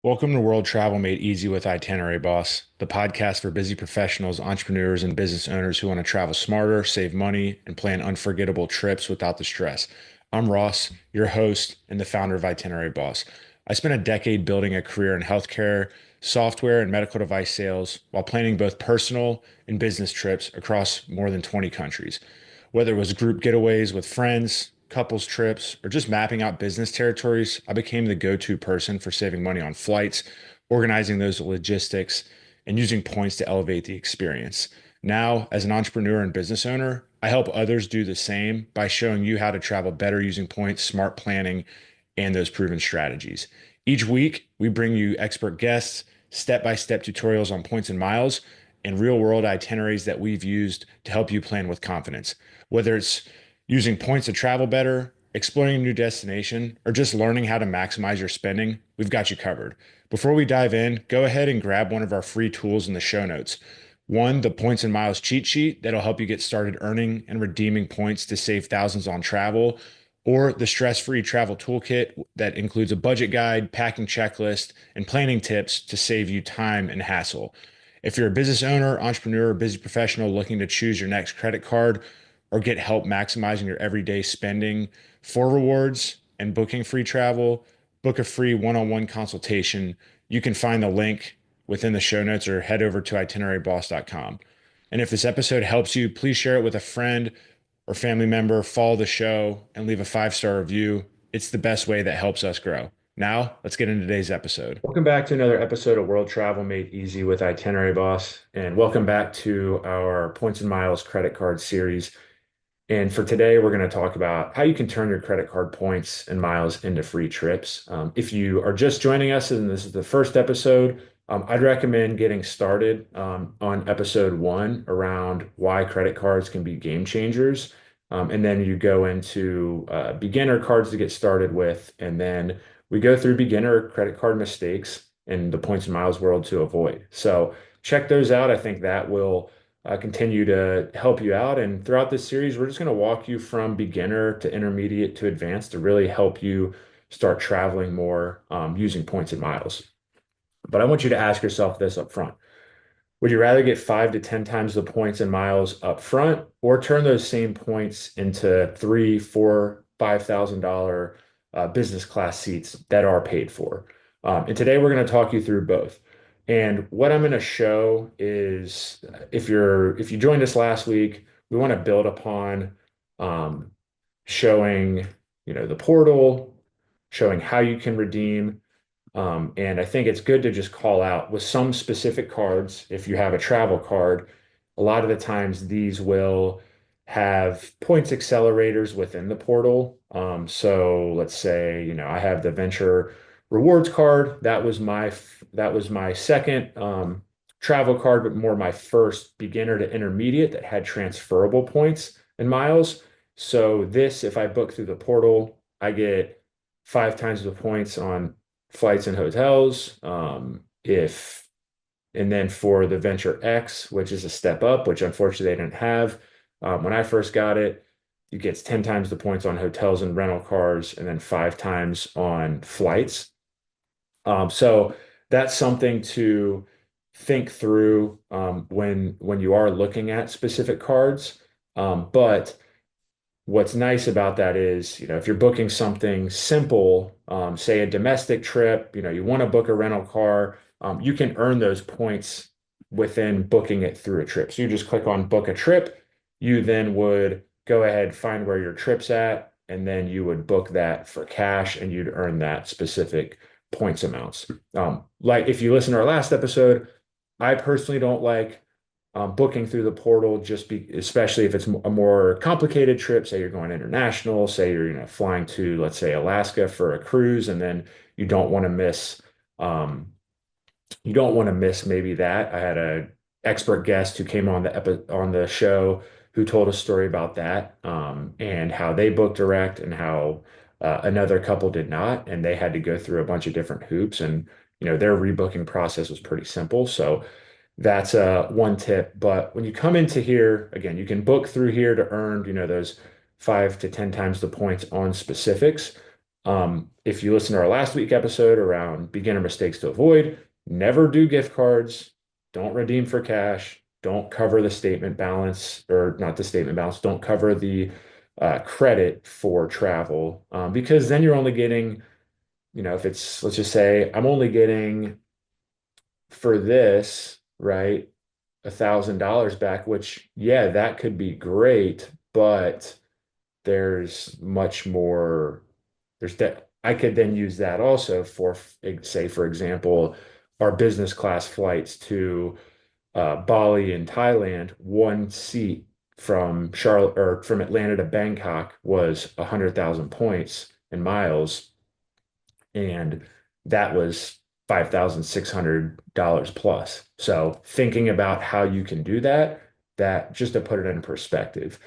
Welcome to World Travel Made Easy with Itinerary Boss, the podcast for busy professionals, entrepreneurs, and business owners who want to travel smarter, save money, and plan unforgettable trips without the stress. I'm Ross, your host and the founder of Itinerary Boss. I spent a decade building a career in healthcare, software, and medical device sales while planning both personal and business trips across more than 20 countries. Whether it was group getaways with friends, couples trips, or just mapping out business territories, I became the go-to person for saving money on flights, organizing those logistics, and using points to elevate the experience. Now, as an entrepreneur and business owner, I help others do the same by showing you how to travel better using points, smart planning, and those proven strategies. Each week, we bring you expert guests, step-by-step tutorials on points and miles, and real-world itineraries that we've used to help you plan with confidence. Whether it's using points to travel better, exploring a new destination, or just learning how to maximize your spending, we've got you covered. Before we dive in, go ahead and grab one of our free tools in the show notes. One, the points and miles cheat sheet that'll help you get started earning and redeeming points to save thousands on travel, or the stress-free travel toolkit that includes a budget guide, packing checklist, and planning tips to save you time and hassle. If you're a business owner, entrepreneur, or busy professional looking to choose your next credit card or get help maximizing your everyday spending for rewards and booking free travel, book a free one-on-one consultation. You can find the link within the show notes or head over to itineraryboss.com. And if this episode helps you, please share it with a friend or family member, follow the show, and leave a 5-star review. It's the best way that helps us grow. Now, let's get into today's episode. Welcome back to another episode of World Travel Made Easy with Itinerary Boss, and welcome back to our Points and Miles credit card series. And for today, we're going to talk about how you can turn your credit card points and miles into free trips. If you are just joining us and this is the first episode, I'd recommend getting started on episode one around why credit cards can be game changers. And then you go into beginner cards to get started with. And then we go through beginner credit card mistakes in the points and miles world to avoid. So check those out. I think that will continue to help you out. And throughout this series, we're just going to walk you from beginner to intermediate to advanced to really help you start traveling more using points and miles. But I want you to ask yourself this up front. Would you rather get 5 to 10 times the points and miles up front or turn those same points into three, four, $5,000 business class seats that are paid for? And today we're going to talk you through both. And what I'm going to show is if you joined us last week, we want to build upon showing the portal, showing how you can redeem. And I think it's good to just call out with some specific cards, if you have a travel card, a lot of the times these will have points accelerators within the portal. So let's say, I have the Venture Rewards card. That was my second travel card, but more my first beginner to intermediate that had transferable points and miles. So this, if I book through the portal, I get 5 times the points on flights and hotels. If and then for the Venture X, which is a step up, which unfortunately they didn't have when I first got it, you get 10 times the points on hotels and rental cars, and then 5 times on flights. So that's something to think through when you are looking at specific cards. But what's nice about that is, if you're booking something simple, say a domestic trip, you want to book a rental car, you can earn those points within booking it through a trip. So you just click on book a trip. You then would go ahead, find where your trip's at, and then you would book that for cash and you'd earn that specific points amounts. Like if you listen to our last episode, I personally don't like booking through the portal especially if it's a more complicated trip. Say you're going international, say you're flying to, let's say, Alaska for a cruise, and then you don't want to miss um, you don't want to miss maybe that. I had a expert guest who came on the show who told a story about that, and how they booked direct and how another couple did not, and they had to go through a bunch of different hoops, and their rebooking process was pretty simple. So that's one tip. But when you come into here, again, you can book through here to earn, those 5 to 10 times the points on specifics. If you listen to our last week episode around beginner mistakes to avoid, never do gift cards, don't redeem for cash, don't cover the statement balance, or not the statement balance, don't cover the credit for travel, because then you're only getting, if it's, let's just say, I'm only getting for this, right, $1,000 back, which, yeah, that could be great, but there's much more. There's that I could then use that also for, say, for example, our business class flights to Bali in Thailand. One seat from Charlotte or from Atlanta to Bangkok was 100,000 points and miles, and that was $5,600 plus. So thinking about how you can do that, that just to put it in perspective.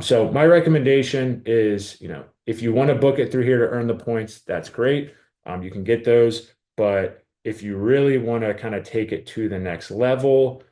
So my recommendation is, if you want to book it through here to earn the points, that's great. You can get those, but if you really want to kind of take it to the next level,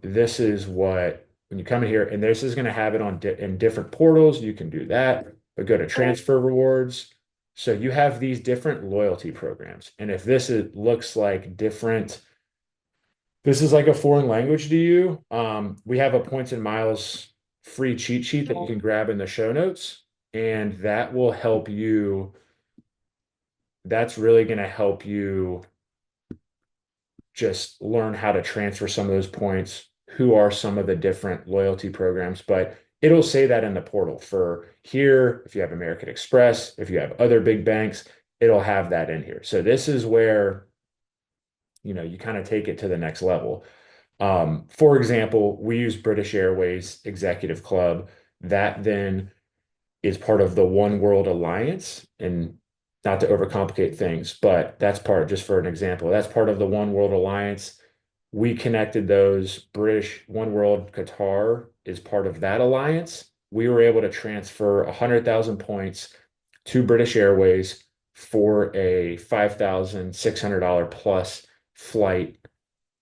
this is what when you come in here, and this is going to have it on in different portals. You can do that. But go to transfer rewards. So you have these different loyalty programs. And if looks like different, this is like a foreign language to you, we have a points and miles free cheat sheet that you can grab in the show notes. And that will help you. That's really going to help you just learn how to transfer some of those points, who are some of the different loyalty programs. But it'll say that in the portal for here. If you have American Express, if you have other big banks, it'll have that in here. So this is where, you kind of take it to the next level. For example, we use British Airways Executive Club. That then is part of the One World Alliance. And not to overcomplicate things, but that's part, just for an example, that's part of the One World Alliance. We connected those. British One World Qatar is part of that alliance. We were able to transfer 100,000 points to British Airways for a $5,600 plus flight.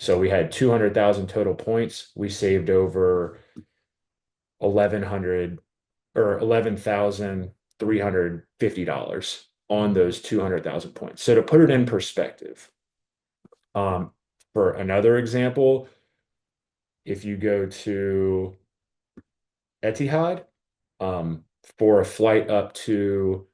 So we had 200,000 total points. We saved over 1,100 or $11,350 on those 200,000 points. So to put it in perspective, um, for another example, if you go to Etihad, for a flight up to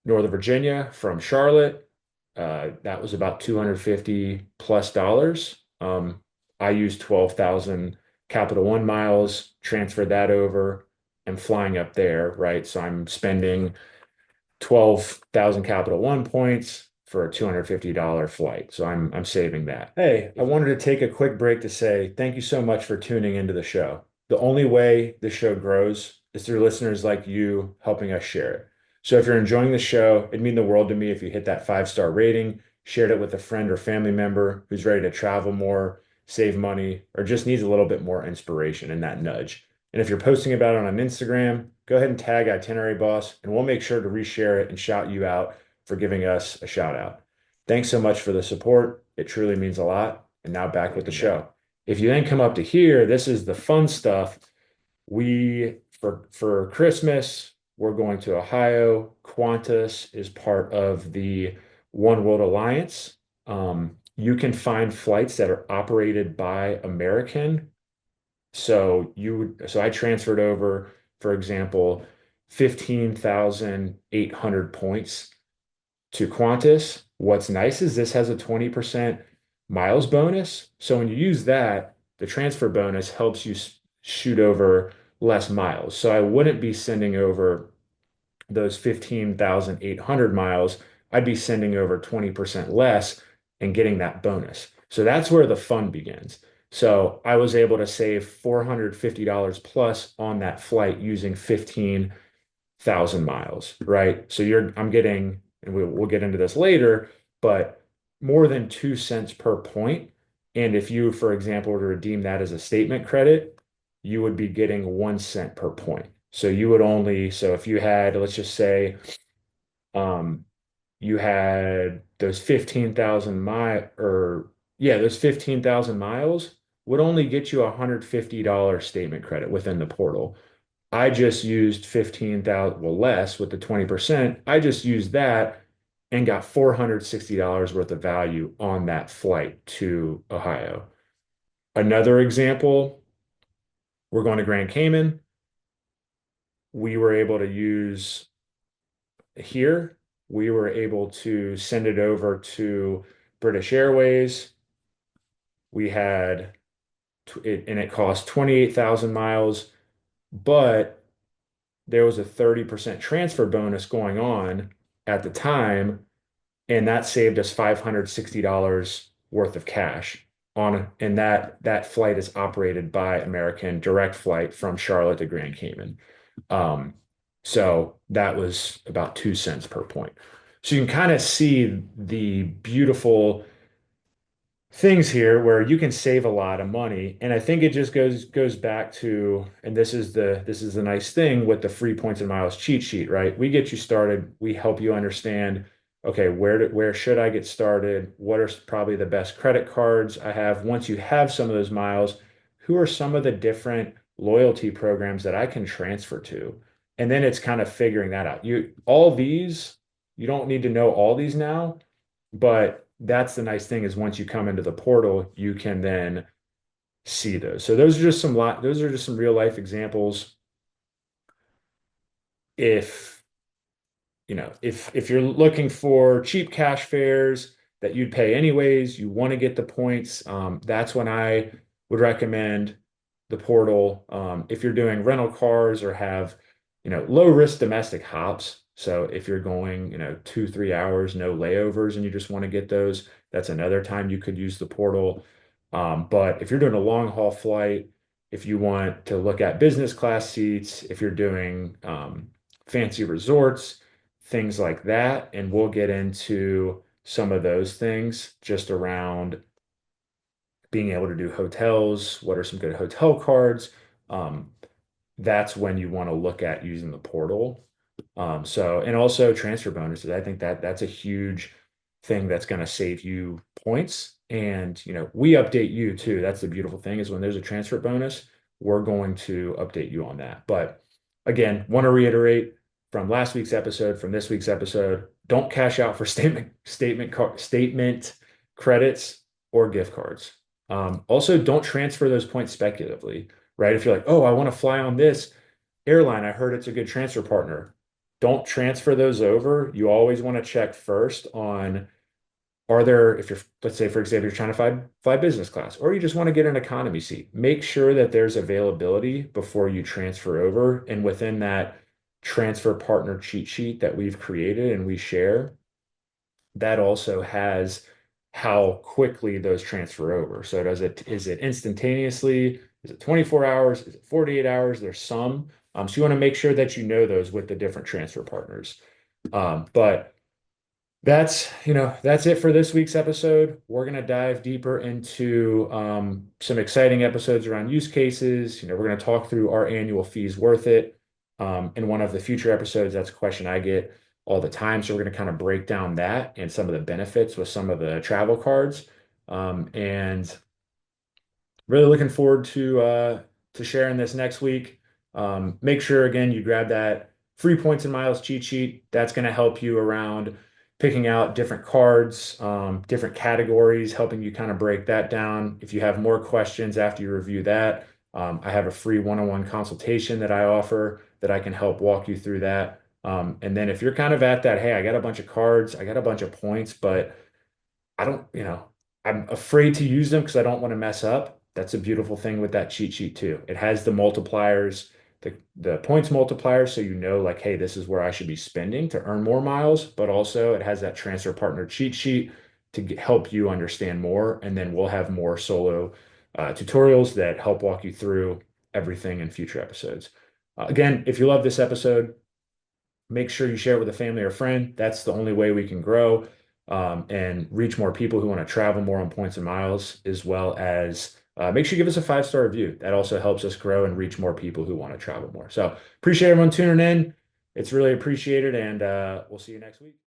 Northern Virginia from Charlotte, that was about 250 plus dollars. I used 12,000 Capital One miles, transferred that over, and flying up there, right? So I'm spending 12,000 Capital One points for a $250 flight. So I'm saving that. Hey, I wanted to take a quick break to say thank you so much for tuning into the show. The only way the show grows is through listeners like you helping us share it. So if you're enjoying the show, it'd mean the world to me if you hit that 5-star rating, shared it with a friend or family member who's ready to travel more, save money, or just needs a little bit more inspiration and that nudge. And if you're posting about it on Instagram, go ahead and tag Itinerary Boss, and we'll make sure to reshare it and shout you out for giving us a shout out. Thanks so much for the support. It truly means a lot. And now back with the show. If you then come up to here, this is the fun stuff. We for Christmas, we're going to Ohio. Qantas is part of the One World Alliance. You can find flights that are operated by American. So I transferred over, for example, 15,800 points to Qantas. What's nice is this has a 20% miles bonus. So when you use that, the transfer bonus helps you shoot over less miles. So I wouldn't be sending over those 15,800 miles. I'd be sending over 20% less and getting that bonus. So that's where the fun begins. So I was able to save $450 plus on that flight using 15,000 miles, right? So I'm getting, and we'll get into this later, but more than 2 cents per point. And if you, for example, were to redeem that as a statement credit, you would be getting 1 cent per point. So if you had, let's just say, um, you had those 15,000 those 15,000 miles would only get you a $150 statement credit within the portal. I just used 15,000, well, less with the 20%. I just used that and got $460 worth of value on that flight to Ohio. Another example, we're going to Grand Cayman. We were able to use here, we were able to send it over to British Airways. We had it, and it cost 28,000 miles, but there was a 30% transfer bonus going on at the time, and that saved us $560 worth of cash on, and that flight is operated by American direct flight from Charlotte to Grand Cayman. Um, so that was about 2 cents per point. So you can kind of see the beautiful things here where you can save a lot of money. And I think it just goes back to, and this is the nice thing with the free points and miles cheat sheet, right? We get you started, we help you understand, okay, where should I get started? What are probably the best credit cards I have? Once you have some of those miles, who are some of the different loyalty programs that I can transfer to? And then it's kind of figuring that out. You don't need to know all these now, but that's the nice thing is once you come into the portal, you can then see those. So those are just some real life examples. If if you're looking for cheap cash fares that you'd pay anyways, you want to get the points, that's when I would recommend the portal. If you're doing rental cars or have, low risk domestic hops, so if you're going, 2, 3 hours, no layovers, and you just want to get those, that's another time you could use the portal. But if you're doing a long haul flight, if you want to look at business class seats, if you're doing fancy resorts, things like that. And we'll get into some of those things just around being able to do hotels. What are some good hotel cards? Um, that's when you want to look at using the portal. And also transfer bonuses. I think that's a huge thing that's going to save you points. And, we update you too. That's the beautiful thing is when there's a transfer bonus, we're going to update you on that. But again, want to reiterate from last week's episode, from this week's episode, don't cash out for statement credits or gift cards. Also, don't transfer those points speculatively, right? If you're like, oh, I want to fly on this airline, I heard it's a good transfer partner. Don't transfer those over. You always want to check first on are there, if you're, let's say, for example, you're trying to fly business class, or you just want to get an economy seat, make sure that there's availability before you transfer over. And within that transfer partner cheat sheet that we've created and we share, that also has how quickly those transfer over. So is it instantaneously? Is it 24 hours? Is it 48 hours? There's some. So you want to make sure that you know those with the different transfer partners. But that's it for this week's episode. We're going to dive deeper into some exciting episodes around use cases. We're going to talk through our annual fees worth it. In one of the future episodes, that's a question I get all the time. So we're going to kind of break down that and some of the benefits with some of the travel cards. And really looking forward to sharing this next week. Make sure again you grab that free points and miles cheat sheet. That's going to help you around picking out different cards, different categories, helping you kind of break that down. If you have more questions after you review that, I have a free one-on-one consultation that I offer that I can help walk you through that. And then if you're kind of at that, hey, I got a bunch of cards, I got a bunch of points, but I don't, I'm afraid to use them because I don't want to mess up. That's a beautiful thing with that cheat sheet too. It has the multipliers, the points multipliers, so you know like, hey, this is where I should be spending to earn more miles, but also it has that transfer partner cheat sheet to help you understand more. And then we'll have more solo tutorials that help walk you through everything in future episodes. Again, if you love this episode, make sure you share it with a family or friend. That's the only way we can grow and reach more people who want to travel more on points and miles, as well as make sure you give us a 5-star review. That also helps us grow and reach more people who want to travel more. So appreciate everyone tuning in. It's really appreciated, and we'll see you next week.